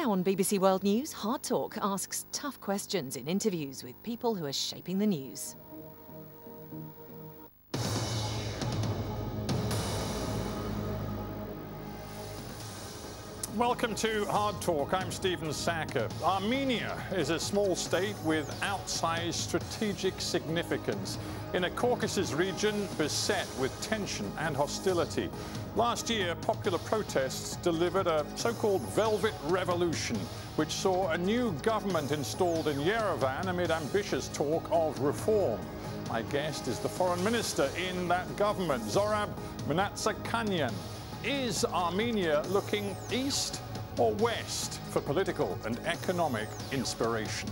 Now on BBC World News, Hard Talk asks tough questions in interviews with people who are shaping the news. Welcome to Hard Talk. I'm Stephen Sackur. Armenia is a small state with outsized strategic significance in a Caucasus region beset with tension and hostility. Last year, popular protests delivered a so-called Velvet Revolution, which saw a new government installed in Yerevan amid ambitious talk of reform. My guest is the foreign minister in that government, Zohrab Mnatsakanyan. Is Armenia looking east or west for political and economic inspiration?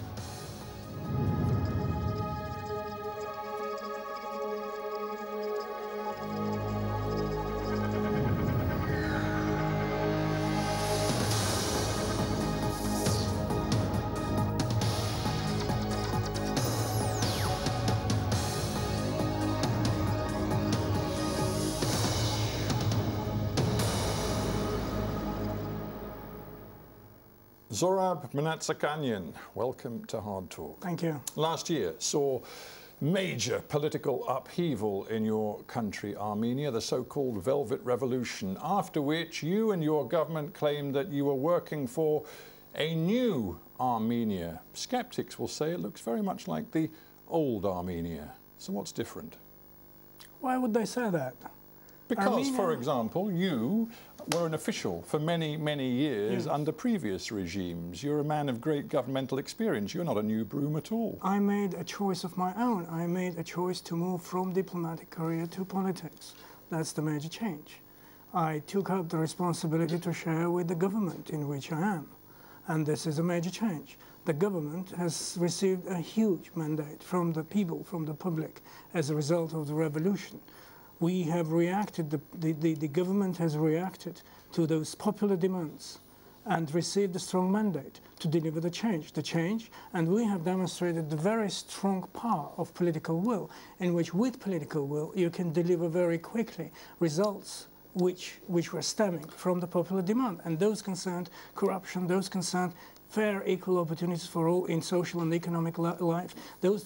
Zohrab Mnatsakanyan, welcome to Hard Talk. Thank you. Last year saw major political upheaval in your country, Armenia, the so-called Velvet Revolution, after which you and your government claimed that you were working for a new Armenia. Skeptics will say it looks very much like the old Armenia. So what's different? Why would they say that? Because, Armenia, for example, you were an official for many, many years under previous regimes. You're a man of great governmental experience. You're not a new broom at all. I made a choice of my own. I made a choice to move from diplomatic career to politics. That's the major change. I took up the responsibility to share with the government in which I am. And this is a major change. The government has received a huge mandate from the people, from the public, as a result of the revolution. We have reacted, the government has reacted to those popular demands and received a strong mandate to deliver the change, and we have demonstrated the very strong power of political will, in which with political will you can deliver very quickly results which were stemming from the popular demand, and those concerned corruption, those concerned fair, equal opportunities for all in social and economic life. Those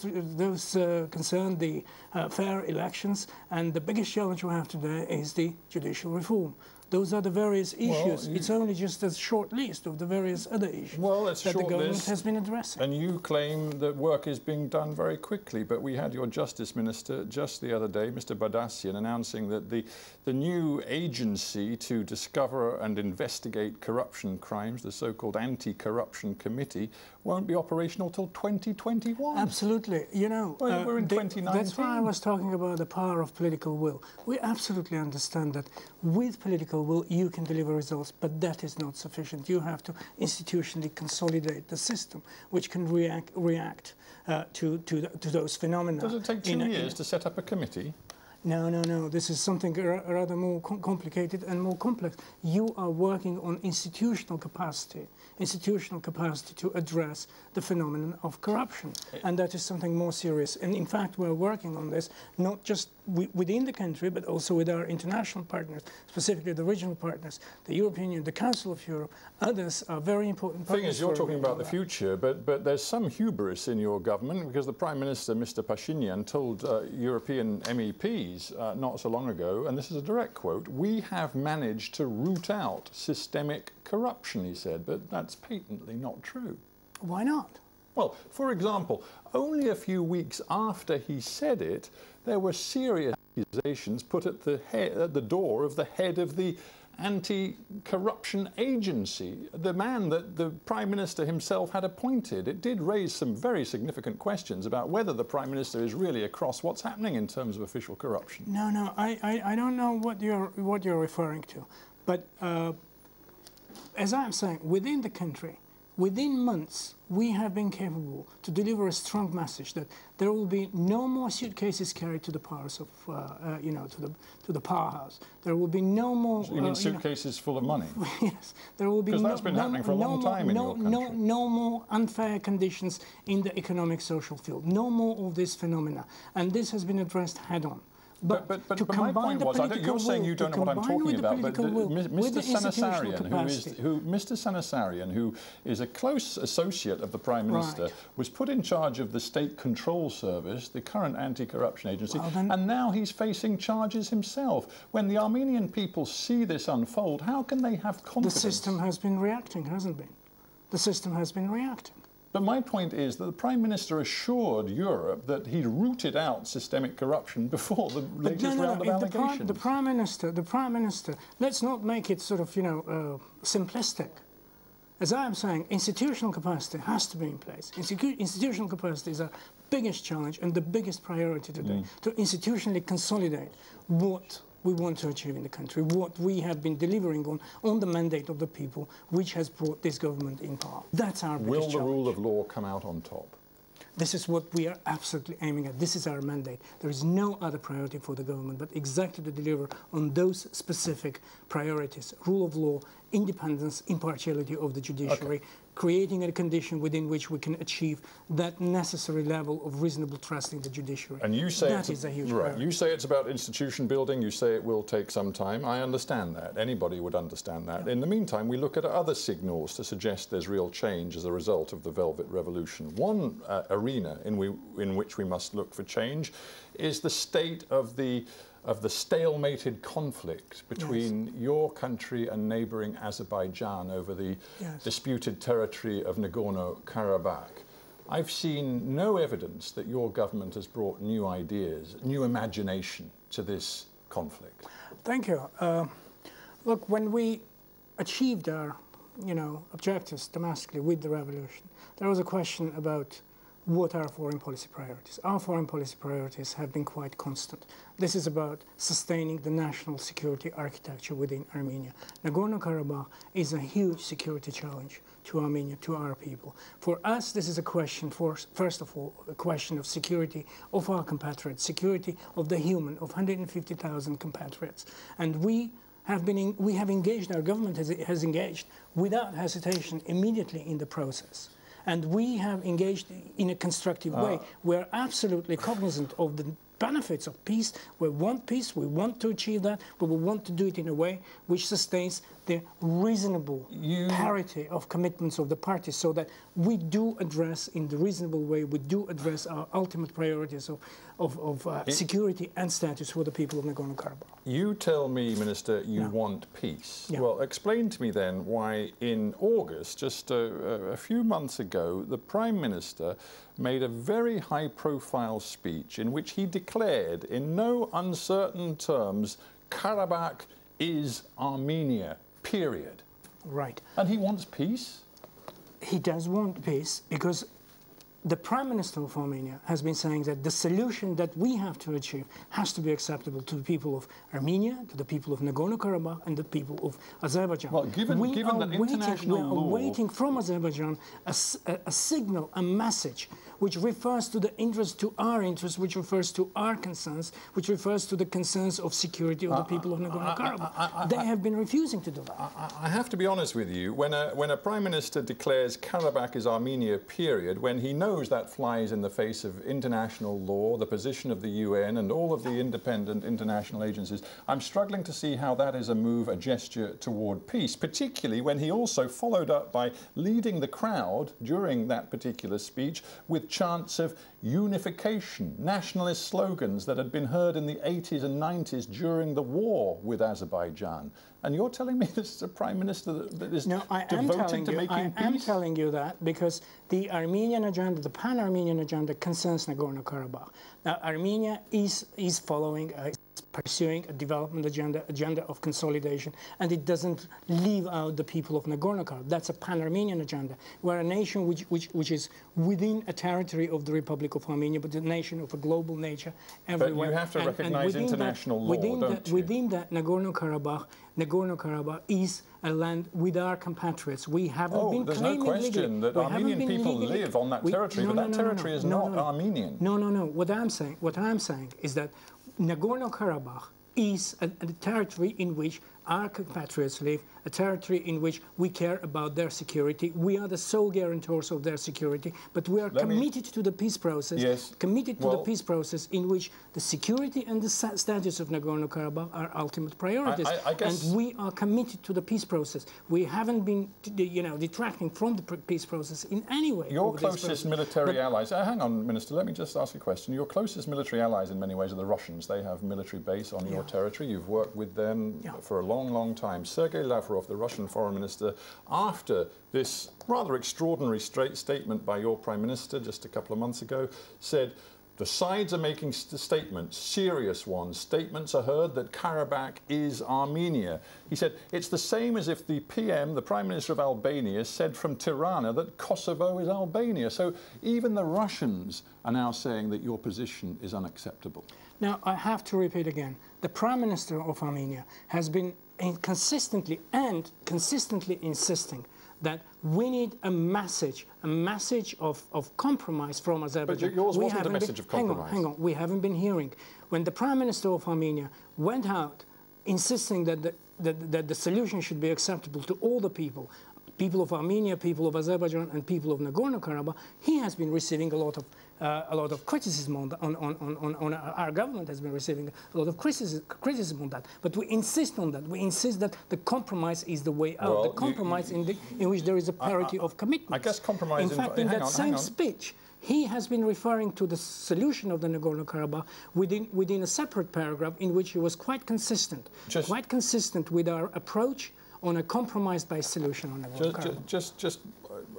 concern the fair elections, and the biggest challenge we have today is the judicial reform. Those are the various issues. It's only just a short list of the various other issues that the government has been addressing. And you claim that work is being done very quickly, but we had your Justice Minister just the other day, Mr. Badassian, announcing that the new agency to discover and investigate corruption crimes, the so-called Anti-Corruption Committee, won't be operational till 2021. Absolutely. You know, we're in 2019. That's why I was talking about the power of political will. We absolutely understand that with political will you can deliver results, but that is not sufficient. You have to institutionally consolidate the system which can react to those phenomena. Does it take 2 years to set up a committee? No. This is something rather more complicated and more complex. You are working on institutional capacity to address the phenomenon of corruption. And that is something more serious. And in fact, we're working on this, not just within the country, but also with our international partners, specifically the regional partners, the European Union, the Council of Europe. Others are very important partners. The thing is, you're talking about the future, but there's some hubris in your government, because the Prime Minister, Mr. Pashinyan, told European MEPs not so long ago, and this is a direct quote, "We have managed to root out systemic corruption," he said, but that's patently not true. Why not? Well, for example, only a few weeks after he said it, there were serious accusations put at the door of the head of the Anti-Corruption Agency, the man that the Prime Minister himself had appointed. It did raise some very significant questions about whether the Prime Minister is really across what's happening in terms of official corruption. No, I don't know what you're referring to, but as I'm saying, within the country, within months, we have been capable to deliver a strong message that there will be no more suitcases carried to the powers of, to the powerhouse. There will be no more. So you mean suitcases full of money? Yes, there will be. Because that's been happening for a long time in your country. No more unfair conditions in the economic social field. No more of this phenomena, and this has been addressed head-on. But my point was, you're saying you don't know what I'm talking about, but Mr. Sanasarian, who is a close associate of the Prime Minister, was put in charge of the State Control Service, the current anti-corruption agency, and now he's facing charges himself. When the Armenian people see this unfold, how can they have confidence? The system has been reacting, hasn't it? The system has been reacting. But my point is that the Prime Minister assured Europe that he'd rooted out systemic corruption before the latest round of allegations. The Prime Minister, let's not make it sort of, simplistic. As I am saying, institutional capacity has to be in place. Institutional capacity is our biggest challenge and the biggest priority today, to institutionally consolidate what we want to achieve in the country, what we have been delivering on the mandate of the people, which has brought this government in power. That's our biggest challenge. Will the rule of law come out on top? This is what we are absolutely aiming at. This is our mandate. There is no other priority for the government but exactly to deliver on those specific priorities: rule of law, independence, impartiality of the judiciary, creating a condition within which we can achieve that necessary level of reasonable trust in the judiciary. And you say that is a huge priority. You say it's about institution building. You say it will take some time. I understand that. Anybody would understand that. Yeah. In the meantime, we look at other signals to suggest there's real change as a result of the Velvet Revolution. One arena in which we must look for change is the state of the stalemated conflict between your country and neighbouring Azerbaijan over the disputed territory of Nagorno-Karabakh. I've seen no evidence that your government has brought new ideas, new imagination to this conflict. Thank you. Look, when we achieved our, objectives domestically with the revolution, there was a question about what are our foreign policy priorities. Our foreign policy priorities have been quite constant. This is about sustaining the national security architecture within Armenia. Nagorno-Karabakh is a huge security challenge to Armenia, to our people. For us, this is a question, first of all, a question of security of our compatriots, security of the human, of 150,000 compatriots. And we have engaged, our government has engaged without hesitation immediately in the process. And we have engaged in a constructive way. We're absolutely cognizant of the benefits of peace. We want peace, we want to achieve that, but we want to do it in a way which sustains the reasonable parity of commitments of the parties, so that we do address, in the reasonable way, we do address our ultimate priorities of security and status for the people of Nagorno-Karabakh. You tell me, Minister, you want peace. Yeah. Well, explain to me then why in August, just a few months ago, the Prime Minister made a very high-profile speech in which he declared in no uncertain terms, Karabakh is Armenia, period. Right. And he wants peace? He does want peace because the Prime Minister of Armenia has been saying that the solution that we have to achieve has to be acceptable to the people of Armenia, to the people of Nagorno-Karabakh, and the people of Azerbaijan. Well, given that international law... We are waiting from Azerbaijan a signal, a message, which refers to the interest, to our interests, which refers to our concerns, which refers to the concerns of security of the people of Nagorno-Karabakh. They have been refusing to do that. I have to be honest with you. When a Prime Minister declares Karabakh is Armenia, period, when he knows that flies in the face of international law, the position of the UN and all of the independent international agencies, I'm struggling to see how that is a move, a gesture toward peace, particularly when he also followed up by leading the crowd during that particular speech with chants of unification, nationalist slogans that had been heard in the 80s and 90s during the war with Azerbaijan. And you're telling me this is a Prime Minister that is devoted to making peace? I am telling you that because the Armenian agenda, the pan-Armenian agenda, concerns Nagorno-Karabakh. Now, Armenia is pursuing a development agenda of consolidation, and it doesn't leave out the people of Nagorno-Karabakh. That's a pan-Armenian agenda. We're a nation which is within a territory of the Republic of Armenia, but a nation of a global nature everywhere. But you have to recognize international law, don't you? Within that, Nagorno-Karabakh is a land with our compatriots. We haven't been there's claiming no question legally. that Armenian people live on that territory, but that territory is not Armenian. No. What I'm saying is that Nagorno-Karabakh is a territory in which our compatriots live, a territory in which we care about their security. We are the sole guarantors of their security, but we are committed to the peace process, the peace process in which the security and the status of Nagorno-Karabakh are ultimate priorities. And we are committed to the peace process. We haven't been, detracting from the peace process in any way. Your closest military allies, hang on, Minister, let me just ask a question. Your closest military allies in many ways are the Russians. They have military base on your territory. You've worked with them for a long time. Sergey Lavrov, the Russian foreign minister, after this rather extraordinary statement by your prime minister just a couple of months ago, said the sides are making statements, serious ones. Statements are heard that Karabakh is Armenia. He said it's the same as if the PM, the Prime Minister of Albania, said from Tirana that Kosovo is Albania. So even the Russians are now saying that your position is unacceptable. Now, I have to repeat again, the Prime Minister of Armenia has been consistently insisting that we need a message of compromise from Azerbaijan. But yours wasn't a message of compromise. Hang on, we haven't been hearing. When the Prime Minister of Armenia went out insisting that the solution should be acceptable to all the people of Armenia, people of Azerbaijan, and people of Nagorno-Karabakh, he has been receiving a lot of criticism on our government has been receiving a lot of criticism on that. But we insist on that. We insist that the compromise is the way out. Well, the compromise in which there is a parity of commitments. I guess compromise. In fact, in that same speech, he has been referring to the solution of the Nagorno-Karabakh within a separate paragraph in which he was quite consistent with our approach on a compromise-based solution on Nagorno-Karabakh. Just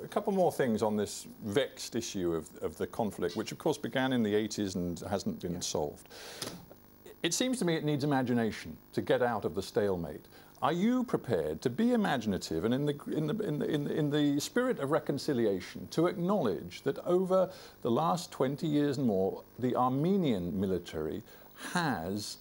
a couple more things on this vexed issue of the conflict, which of course began in the 80s and hasn't been solved. It seems to me it needs imagination to get out of the stalemate. Are you prepared to be imaginative and in the spirit of reconciliation to acknowledge that over the last 20 years and more, the Armenian military has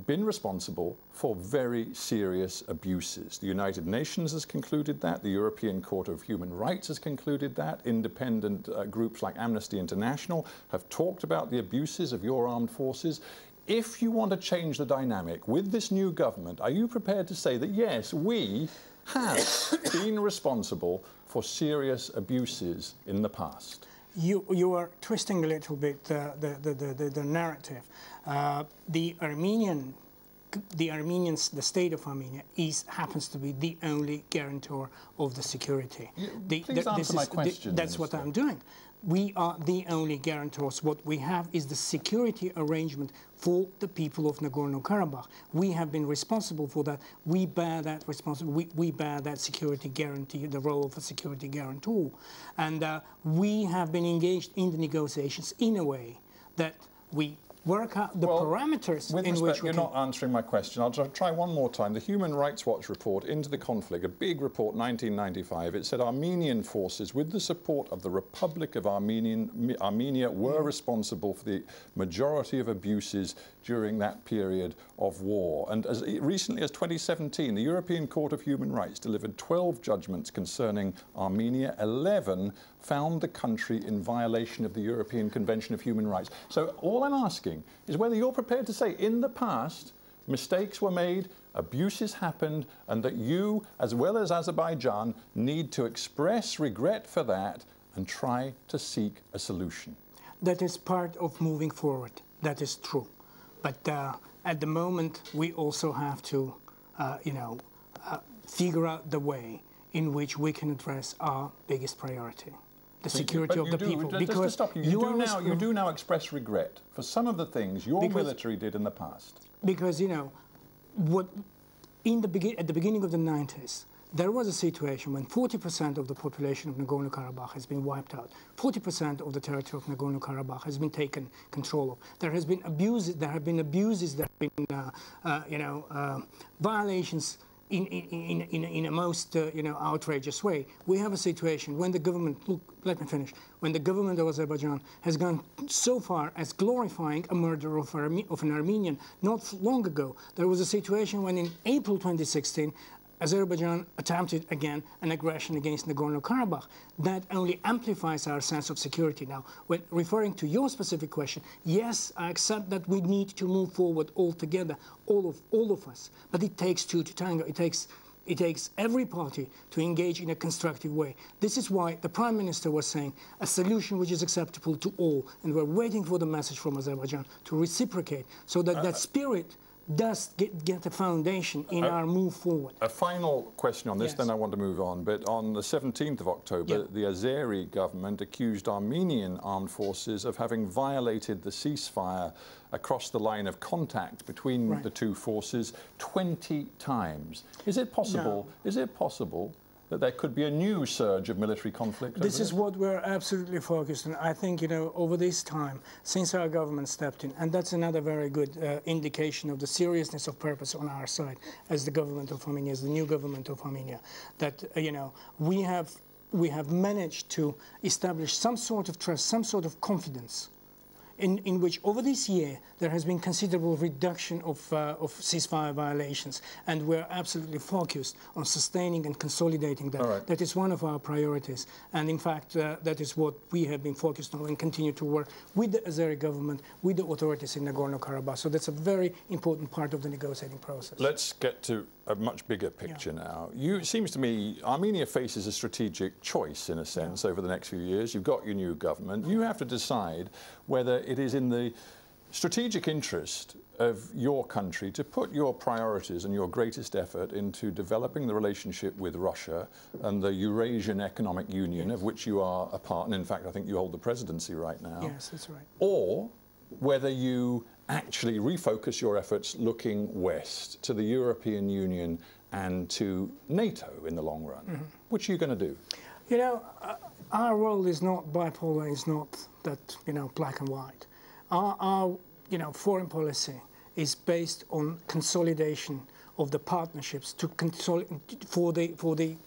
been responsible for very serious abuses? The United Nations has concluded that. The European Court of Human Rights has concluded that. Independent groups like Amnesty International have talked about the abuses of your armed forces. If you want to change the dynamic with this new government, are you prepared to say that, yes, we have been responsible for serious abuses in the past? You are twisting a little bit the narrative. The state of Armenia happens to be the only guarantor of the security. Please answer my question. That's what I'm doing. We are the only guarantors. What we have is the security arrangement for the people of Nagorno-Karabakh. We have been responsible for that. We bear that responsibility. We bear that security guarantee, the role of a security guarantor. And we have been engaged in the negotiations in a way that we work out the parameters in which you're not answering my question. I'll try one more time. The Human Rights Watch report into the conflict, a big report, 1995, it said Armenian forces, with the support of the Republic of Armenia, were responsible for the majority of abuses during that period of war. And as recently as 2017, the European Court of Human Rights delivered 12 judgments concerning Armenia. 11 found the country in violation of the European Convention of Human Rights. So all I'm asking is whether you're prepared to say in the past mistakes were made, abuses happened, and that you, as well as Azerbaijan, need to express regret for that and try to seek a solution. That is part of moving forward. That is true. But at the moment, we also have to, figure out the way in which we can address our biggest priority. The security of the people. Because to stop you, you do now express regret for some of the things your military did in the past. Because, at the beginning of the 90s, there was a situation when 40% of the population of Nagorno-Karabakh has been wiped out. 40% of the territory of Nagorno-Karabakh has been taken control of. There have been abuses. There have been violations in a most outrageous way. We have a situation when the government, let me finish, when the government of Azerbaijan has gone so far as glorifying a murder of an Armenian. Not long ago, there was a situation when in April 2016, Azerbaijan attempted again an aggression against Nagorno-Karabakh. That only amplifies our sense of security now. When referring to your specific question, yes, I accept that we need to move forward all together, all of us. But it takes two to tango. It takes every party to engage in a constructive way. This is why the Prime Minister was saying a solution which is acceptable to all, and we're waiting for the message from Azerbaijan to reciprocate, so that that spirit does get a foundation in our move forward. A final question on this, Yes. then I want to move on. But on the 17th of October, the Azeri government accused Armenian armed forces of having violated the ceasefire across the line of contact between the two forces 20 times. Is it possible? No. Is it possible that there could be a new surge of military conflict? This is what we're absolutely focused on. I think, over this time, since our government stepped in, and that's another very good indication of the seriousness of purpose on our side, as the government of Armenia, as the new government of Armenia, that, we have managed to establish some sort of trust, some sort of confidence, in which over this year there has been considerable reduction of ceasefire violations, and we're absolutely focused on sustaining and consolidating that. Right. That is one of our priorities, and in fact that is what we have been focused on and continue to work with the Azeri government, with the authorities in Nagorno-Karabakh. So that's a very important part of the negotiating process. Let's get to a much bigger picture now. It seems to me Armenia faces a strategic choice, in a sense, over the next few years. You've got your new government. You have to decide whether it is in the strategic interest of your country to put your priorities and your greatest effort into developing the relationship with Russia and the Eurasian Economic Union, of which you are a part, and in fact I think you hold the presidency right now. Yes, that's right. Or whether you actually refocus your efforts looking west to the European Union and to NATO in the long run. Mm-hmm. Which are you going to do? Our world is not bipolar, it's not that, black and white. Our foreign policy is based on consolidation of the partnerships for the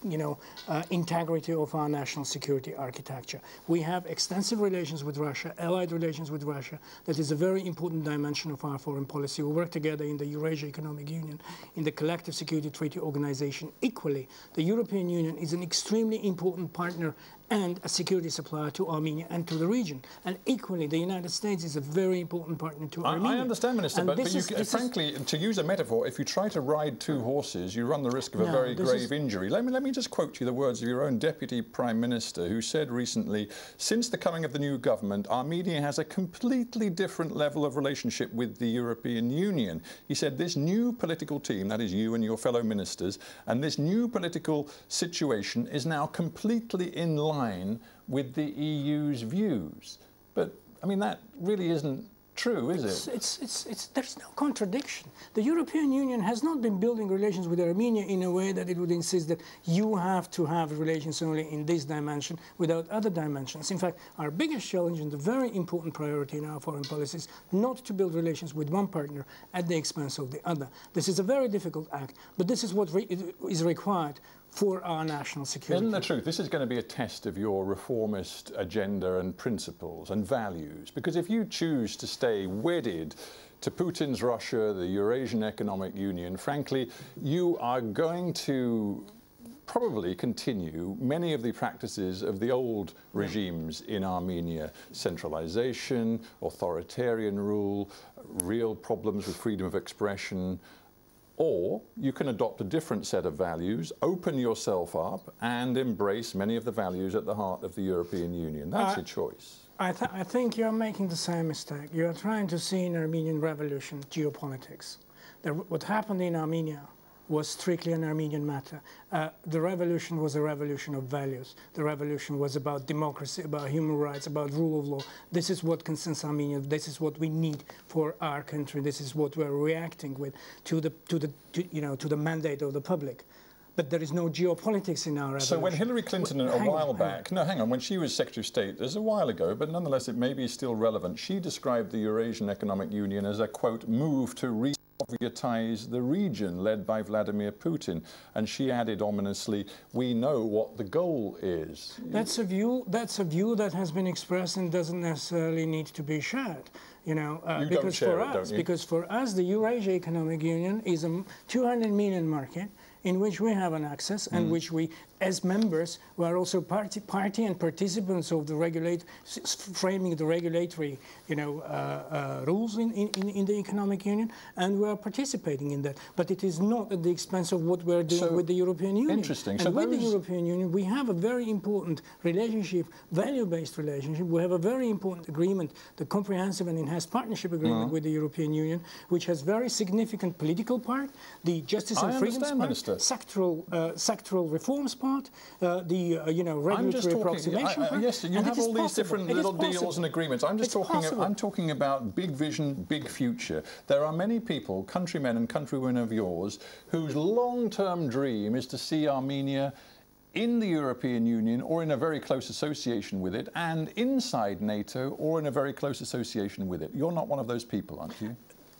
integrity of our national security architecture. We have extensive relations with Russia, allied relations with Russia. That is a very important dimension of our foreign policy. We work together in the Eurasian Economic Union, in the Collective Security Treaty Organization. Equally, the European Union is an extremely important partner and a security supplier to Armenia and to the region. And equally, the United States is a very important partner to Armenia. I understand, Minister, but frankly, to use a metaphor, if you try to ride two horses, you run the risk of a very grave injury. Let me just quote you the words of your own Deputy Prime Minister, who said recently, since the coming of the new government, Armenia has a completely different level of relationship with the European Union. He said this new political team, that is you and your fellow ministers, and this new political situation is now completely in line with the EU's views. But, I mean, that really isn't true, is it? There's no contradiction. The European Union has not been building relations with Armenia in a way that it would insist that you have to have relations only in this dimension without other dimensions. In fact, our biggest challenge and the very important priority in our foreign policy is not to build relations with one partner at the expense of the other. This is a very difficult act, but this is what is required for our national security. Isn't the truth? This is going to be a test of your reformist agenda and principles and values. Because if you choose to stay wedded to Putin's Russia, the Eurasian Economic Union, frankly, you are going to probably continue many of the practices of the old regimes in Armenia. Centralization, authoritarian rule, real problems with freedom of expression. Or you can adopt a different set of values, open yourself up and embrace many of the values at the heart of the European Union. That's your choice. I think you're making the same mistake. You're trying to see in Armenian revolution geopolitics. What happened in Armenia was strictly an Armenian matter. The revolution was a revolution of values. The revolution was about democracy, about human rights, about rule of law. This is what concerns Armenia. This is what we need for our country. This is what we're reacting with to the mandate of the public. But there is no geopolitics in our revolution. So when Hillary Clinton when she was Secretary of State, there's a while ago, but nonetheless it may be still relevant, she described the Eurasian Economic Union as a, quote, move to re-Sovietize the region led by Vladimir Putin. And she added ominously, we know what the goal is. That's a view that has been expressed and doesn't necessarily need to be shared. Because for us, the Eurasian Economic Union is a 200 million market. in which we have an access and which we, as members, we are also party and participants of the framing the regulatory, rules in the economic union, and we are participating in that. But it is not at the expense of what we are doing with the European Union. Interesting. And with the European Union, we have a very important relationship, value-based relationship. We have a very important agreement, the Comprehensive and Enhanced Partnership Agreement with the European Union, which has very significant political part, the justice and freedoms part, sectoral reforms part, the regulatory approximation part. Yes, you have all these different little deals and agreements. I'm talking about big vision, big future. There are many people, countrymen and countrywomen of yours, whose long-term dream is to see Armenia in the European Union or in a very close association with it, and inside NATO or in a very close association with it. You're not one of those people, aren't you?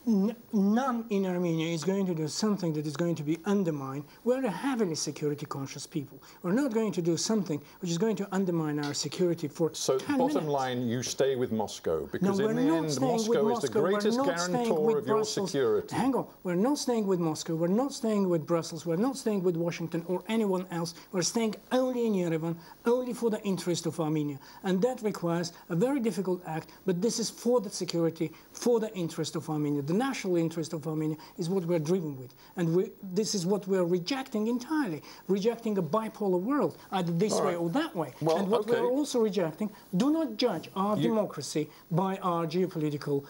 None in Armenia is going to do something that is going to be undermined. We're a heavily security conscious people. We're not going to do something which is going to undermine our security for 10 minutes. So bottom line, you stay with Moscow, because in the end, Moscow is the greatest guarantor of your security. Hang on, we're not staying with Moscow, we're not staying with Brussels, we're not staying with Washington or anyone else. We're staying only in Yerevan, only for the interest of Armenia. And that requires a very difficult act, but this is for the security, for the interest of Armenia. The national interest of Armenia is what we're driven with. And this is what we're rejecting entirely, rejecting a bipolar world, either this way or that way. Well, and what we're also rejecting, do not judge our democracy by our geopolitical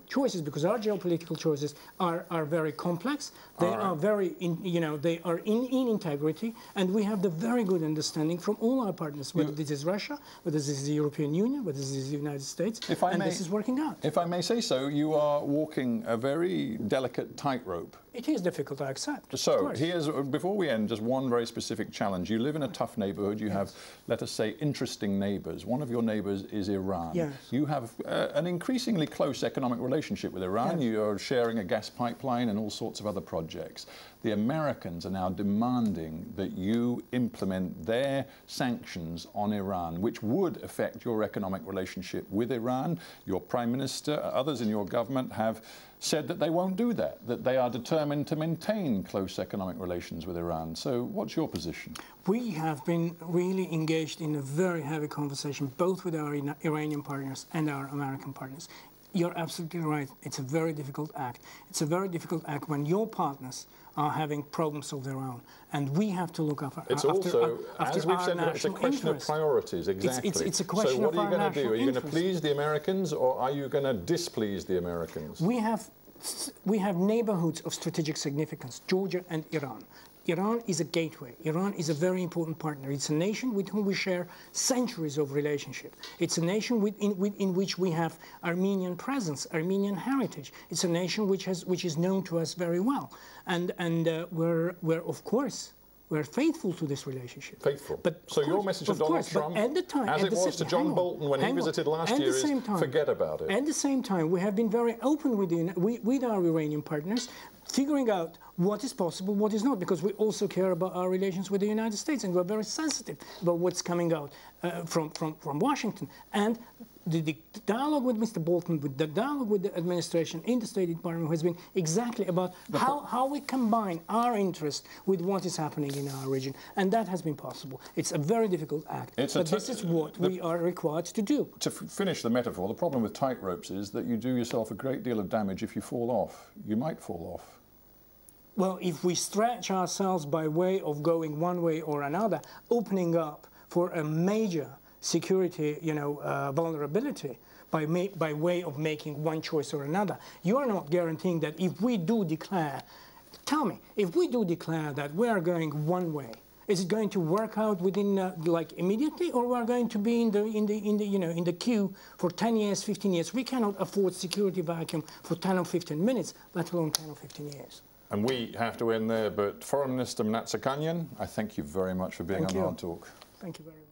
choices, because our geopolitical choices are very complex. They are very, they are in integrity, and we have the very good understanding from all our partners, whether this is Russia, whether this is the European Union, whether this is the United States, and this is working out. If I may say so, you are walking a very delicate tightrope. It is difficult to accept. So here's, before we end, just one very specific challenge. You live in a tough neighborhood. You have, let us say, interesting neighbors. One of your neighbors is Iran. Yes. You have an increasingly close economic relationship with Iran. Yes. You're sharing a gas pipeline and all sorts of other projects. The Americans are now demanding that you implement their sanctions on Iran, which would affect your economic relationship with Iran. Your Prime Minister, others in your government have said that they won't do that, that they are determined to maintain close economic relations with Iran. So what's your position? We have been really engaged in a very heavy conversation, both with our Iranian partners and our American partners. You're absolutely right. It's a very difficult act. It's a very difficult act when your partners are having problems of their own, and we have to look after. It's also, as we've said, it's a question of priorities. Exactly. It's a question of our national interest. So what are you going to do? Are you going to please the Americans, or are you going to displease the Americans? We have neighborhoods of strategic significance: Georgia and Iran. Iran is a gateway. Iran is a very important partner. It's a nation with whom we share centuries of relationship. It's a nation in which we have Armenian presence, Armenian heritage. It's a nation which is known to us very well, and we're of course. We're faithful to this relationship. Faithful. So your message to Donald Trump, as it was to John Bolton when he visited last year, is forget about it. At the same time, we have been very open with our Iranian partners, figuring out what is possible, what is not, because we also care about our relations with the United States, and we're very sensitive about what's coming out from Washington. And the dialogue with Mr. Bolton, with the dialogue with the administration in the State Department has been exactly about how we combine our interest with what is happening in our region. And that has been possible. It's a very difficult act, but this is what we are required to do. To finish the metaphor, the problem with tightropes is that you do yourself a great deal of damage if you fall off. You might fall off. Well, if we stretch ourselves by way of going one way or another, opening up for a major security, vulnerability by way of making one choice or another, you are not guaranteeing that if we do declare, tell me, if we do declare that we are going one way, is it going to work out within like immediately, or we are going to be in the queue for 10 years, 15 years? We cannot afford security vacuum for 10 or 15 minutes, let alone 10 or 15 years. And we have to end there, but Foreign Minister Mnatsakanyan, I thank you very much for being on Hard Talk. Thank you very much.